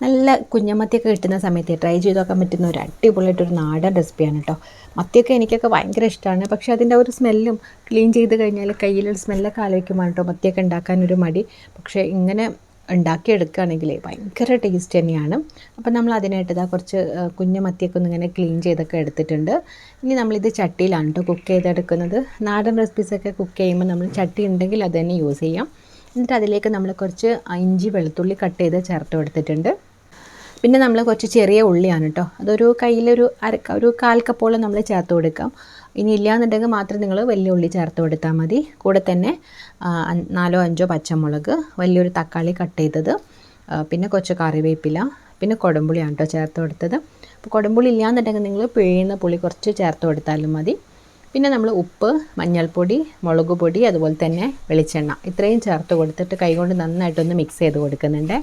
നല്ല കുഞ്ഞമത്തിയൊക്കെ കിട്ടുന്ന സമയത്ത് ട്രൈ ചെയ്ത് നോക്കാൻ പറ്റുന്ന ഒരു അടിപൊളിയായിട്ടൊരു നാടൻ റെസിപ്പിയാണ് കേട്ടോ. മത്തിയൊക്കെ എനിക്കൊക്കെ ഭയങ്കര ഇഷ്ടമാണ്. പക്ഷേ അതിൻ്റെ ഒരു സ്മെല്ലും ക്ലീൻ ചെയ്ത് കഴിഞ്ഞാൽ കയ്യിലൊരു സ്മെല്ലൊക്കെ ആലോചിക്കുമ്പോൾ കേട്ടോ മത്തിയൊക്കെ ഉണ്ടാക്കാനൊരു മടി. പക്ഷേ ഇങ്ങനെ ഉണ്ടാക്കിയെടുക്കുകയാണെങ്കിൽ ഭയങ്കര ടേസ്റ്റ് തന്നെയാണ്. അപ്പോൾ നമ്മൾ അതിനായിട്ട് കുറച്ച് കുഞ്ഞു മത്തിയൊക്കെ ഒന്നിങ്ങനെ ക്ലീൻ ചെയ്തൊക്കെ എടുത്തിട്ടുണ്ട്. ഇനി നമ്മളിത് ചട്ടിയിലാണ് കേട്ടോ കുക്ക് ചെയ്തെടുക്കുന്നത്. നാടൻ റെസിപ്പീസൊക്കെ കുക്ക് ചെയ്യുമ്പോൾ നമ്മൾ ചട്ടി ഉണ്ടെങ്കിൽ അത് തന്നെ യൂസ് ചെയ്യാം. എന്നിട്ട് അതിലേക്ക് നമ്മൾ കുറച്ച് ഇഞ്ചി വെളുത്തുള്ളി കട്ട് ചെയ്ത് ചേർത്ത് കൊടുത്തിട്ടുണ്ട്. പിന്നെ നമ്മൾ കുറച്ച് ചെറിയ ഉള്ളിയാണ് കേട്ടോ, അതൊരു കയ്യിലൊരു ഒരു 1/4 കപ്പോളം നമ്മൾ ചേർത്ത് കൊടുക്കാം. ഇനി ഇല്ലയെന്നുണ്ടെങ്കിൽ മാത്രം നിങ്ങൾ വലിയ ഉള്ളി ചേർത്ത് കൊടുത്താൽ മതി. കൂടെ തന്നെ 4 or 5 പച്ചമുളക്, വലിയൊരു തക്കാളി കട്ട് ചെയ്തത്, പിന്നെ കുറച്ച് കറിവേപ്പില, പിന്നെ കുടംപുളിയാണ് കേട്ടോ ചേർത്ത് കൊടുത്തത്. അപ്പോൾ കുടംപുളി ഇല്ലയെന്നുണ്ടെങ്കിൽ നിങ്ങൾ പിഴിയുന്ന പുളി കുറച്ച് ചേർത്ത് കൊടുത്താലും മതി. പിന്നെ നമ്മൾ ഉപ്പ്, മഞ്ഞൾപ്പൊടി, മുളക് പൊടി, അതുപോലെ തന്നെ വെളിച്ചെണ്ണ ഇത്രയും ചേർത്ത് കൊടുത്തിട്ട് കൈകൊണ്ട് നന്നായിട്ടൊന്ന് മിക്സ് ചെയ്ത് കൊടുക്കുന്നുണ്ട്.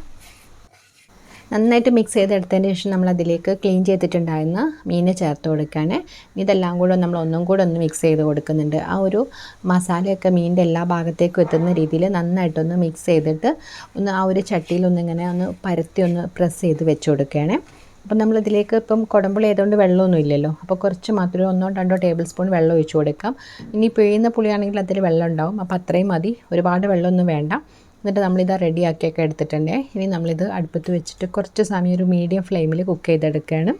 നന്നായിട്ട് മിക്സ് ചെയ്തെടുത്തതിന് ശേഷം നമ്മൾ അതിലേക്ക് ക്ലീൻ ചെയ്തിട്ടുണ്ടായിരുന്ന മീൻ ചേർത്ത് കൊടുക്കുകയാണ്. ഇതെല്ലാം കൂടെ നമ്മൾ ഒന്നും കൂടെ ഒന്ന് മിക്സ് ചെയ്ത് കൊടുക്കുന്നുണ്ട്. ആ ഒരു മസാലയൊക്കെ മീനിൻ്റെ എല്ലാ ഭാഗത്തേക്കും എത്തുന്ന രീതിയിൽ നന്നായിട്ടൊന്ന് മിക്സ് ചെയ്തിട്ട് ഒന്ന് ആ ഒരു ചട്ടിയിലൊന്നിങ്ങനെ ഒന്ന് പരത്തി ഒന്ന് പ്രസ് ചെയ്ത് വെച്ച് കൊടുക്കുകയാണ്. അപ്പം നമ്മളിതിലേക്ക് ഇപ്പം കുടംപുളി ആയതുകൊണ്ട് വെള്ളമൊന്നും ഇല്ലല്ലോ, അപ്പോൾ കുറച്ച് മാത്രമേ 1-2 ടേബിൾ സ്പൂൺ വെള്ളം ഒഴിച്ച് കൊടുക്കാം. ഇനി പിഴിയുന്ന പുളിയാണെങ്കിൽ അതിൽ വെള്ളം ഉണ്ടാവും, അപ്പോൾ അത്രയും മതി, ഒരുപാട് വെള്ളമൊന്നും വേണ്ട. എന്നിട്ട് നമ്മളിത് റെഡിയാക്കിയൊക്കെ എടുത്തിട്ടുണ്ട്. ഇനി നമ്മളിത് അടുപ്പത്ത് വെച്ചിട്ട് കുറച്ച് സമയം ഒരു മീഡിയം ഫ്ലെയിമിൽ കുക്ക് ചെയ്തെടുക്കുകയാണ്.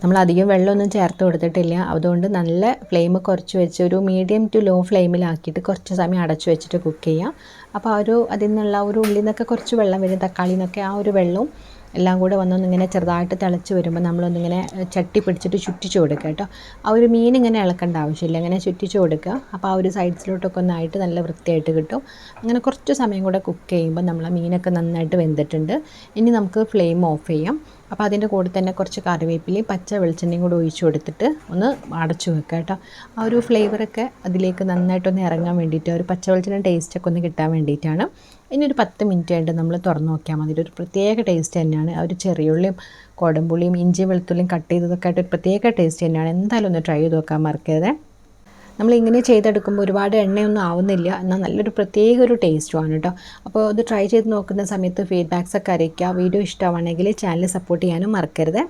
നമ്മളധികം വെള്ളമൊന്നും ചേർത്ത് കൊടുത്തിട്ടില്ല, അതുകൊണ്ട് നല്ല ഫ്ലെയിം കുറച്ച് വെച്ച് ഒരു മീഡിയം ടു ലോ ഫ്ലെയിമിലാക്കിയിട്ട് കുറച്ച് സമയം അടച്ചു വെച്ചിട്ട് കുക്ക് ചെയ്യാം. അപ്പോൾ അതിൽ നിന്നുള്ള ഒരു ഉള്ളിൽ നിന്നൊക്കെ കുറച്ച് വെള്ളം വരും, തക്കാളിയിൽ നിന്നൊക്കെ ആ ഒരു വെള്ളവും എല്ലാം കൂടെ വന്നൊന്നിങ്ങനെ ചെറുതായിട്ട് തിളച്ച് വരുമ്പോൾ നമ്മളൊന്നിങ്ങനെ ചട്ടി പിടിച്ചിട്ട് ചുറ്റിച്ച് കൊടുക്കുക കേട്ടോ. ആ ഒരു മീൻ ഇങ്ങനെ ഇളക്കേണ്ട ആവശ്യമില്ല, ഇങ്ങനെ ചുറ്റിച്ച് കൊടുക്കുക. അപ്പോൾ ആ ഒരു സൈഡ്സിലോട്ടൊക്കെ ഒന്നായിട്ട് നല്ല വൃത്തിയായിട്ട് കിട്ടും. അങ്ങനെ കുറച്ച് സമയം കൂടെ കുക്ക് ചെയ്യുമ്പോൾ നമ്മളെ മീനൊക്കെ നന്നായിട്ട് വെന്തിട്ടുണ്ട്. ഇനി നമുക്ക് ഫ്ലെയിം ഓഫ് ചെയ്യാം. അപ്പോൾ അതിൻ്റെ കൂടെ തന്നെ കുറച്ച് കറിവേപ്പിലയും പച്ച വെളിച്ചെണ്ണയും കൂടെ ഒഴിച്ച് കൊടുത്തിട്ട് ഒന്ന് അടച്ചു വെക്കുക കേട്ടോ. ആ ഒരു ഫ്ലേവറൊക്കെ അതിലേക്ക് നന്നായിട്ടൊന്ന് ഇറങ്ങാൻ വേണ്ടിയിട്ട്, ഒരു പച്ച വെളിച്ചെണ്ണ ടേസ്റ്റൊക്കെ ഒന്ന് കിട്ടാൻ വേണ്ടിയിട്ടാണ്. ഇനി ഒരു 10 മിനിറ്റ് കഴിഞ്ഞിട്ട് നമ്മൾ തുറന്ന് നോക്കിയാൽ മതി. ഒരു പ്രത്യേക ടേസ്റ്റ് തന്നെയാണ്. ആ ഒരു ചെറിയുള്ളിയും കുടംപുളിയും ഇഞ്ചിയും വെളുത്തുള്ളിയും കട്ട് ചെയ്തതൊക്കെ ആയിട്ട് ഒരു പ്രത്യേക ടേസ്റ്റ് തന്നെയാണ്. എന്തായാലും ഒന്ന് ട്രൈ ചെയ്ത് നോക്കാൻ മറക്കരുത്. നമ്മളിങ്ങനെ ചെയ്തെടുക്കുമ്പോൾ ഒരുപാട് എണ്ണയൊന്നും ആവുന്നില്ല, എന്നാൽ നല്ലൊരു പ്രത്യേക ഒരു ടേസ്റ്റുമാണ് കേട്ടോ. അപ്പോൾ ഇത് ട്രൈ ചെയ്ത് നോക്കുന്ന സമയത്ത് ഫീഡ്ബാക്സൊക്കെ അറിയിക്കുക. വീഡിയോ ഇഷ്ടമാണെങ്കിൽ ചാനൽ സപ്പോർട്ട് ചെയ്യാനും മറക്കരുത്.